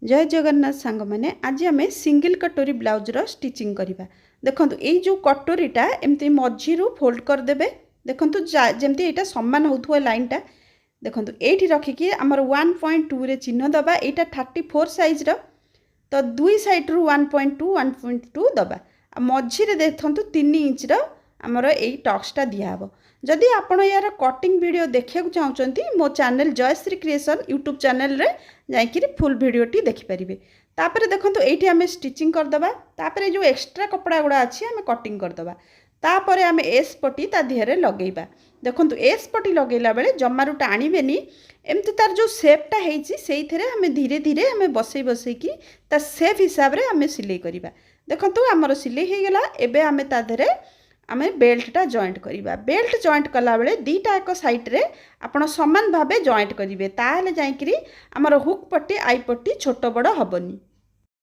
जय जगन्नाथ सांग मैंने आज आम सिंगल कटोरी ब्लाउजर स्टिचिंग करवा। देखो ये जो कटोरीटा एमती मझी फोल्ड करदे। देखो जमती यहाँ सामान हो लाइनटा देखो ये रखिकी आमर 1.2 रे चिन्ह दबा। यहाँ 34 साइज तो दुई सैड रु 1.2 1.2 दबा। मझी देखु 3 इंच आमर यही टक्सटा दिहब। जदि आपण यार कटिंग वीडियो देखा चाहते मो channel Jayashree creation YouTube channel रे जाकि फुल वीडियोटी देखिपारे। तापर देखो ये आम स्टिचिंग करदे। तापर जो एक्स्ट्रा कपड़ा गुड़ा अच्छी आम कटिंग करदे। तापर आम एस पट्टी ता देहरे लगेबा। देखो एस पट्टी लगेला बेले जमारू टाणीबेनी एमती तार जो सेपटा है आम धीरे धीरे आम बसई बसईकी ता सेप हिसाब रे आम सिलाई करवा। देखो आमर सिलाई हो गला। एबे आम ता देहरे आम बेल्टटा जॉइंट करवा। बेल्ट जॉइंट कला बेले दीटा एक साइड रे आपण समान भाबे जॉइंट करिवे ताले जाईकरी आमर हुक पट्टी आई पट्टी छोट बड़ हबनी।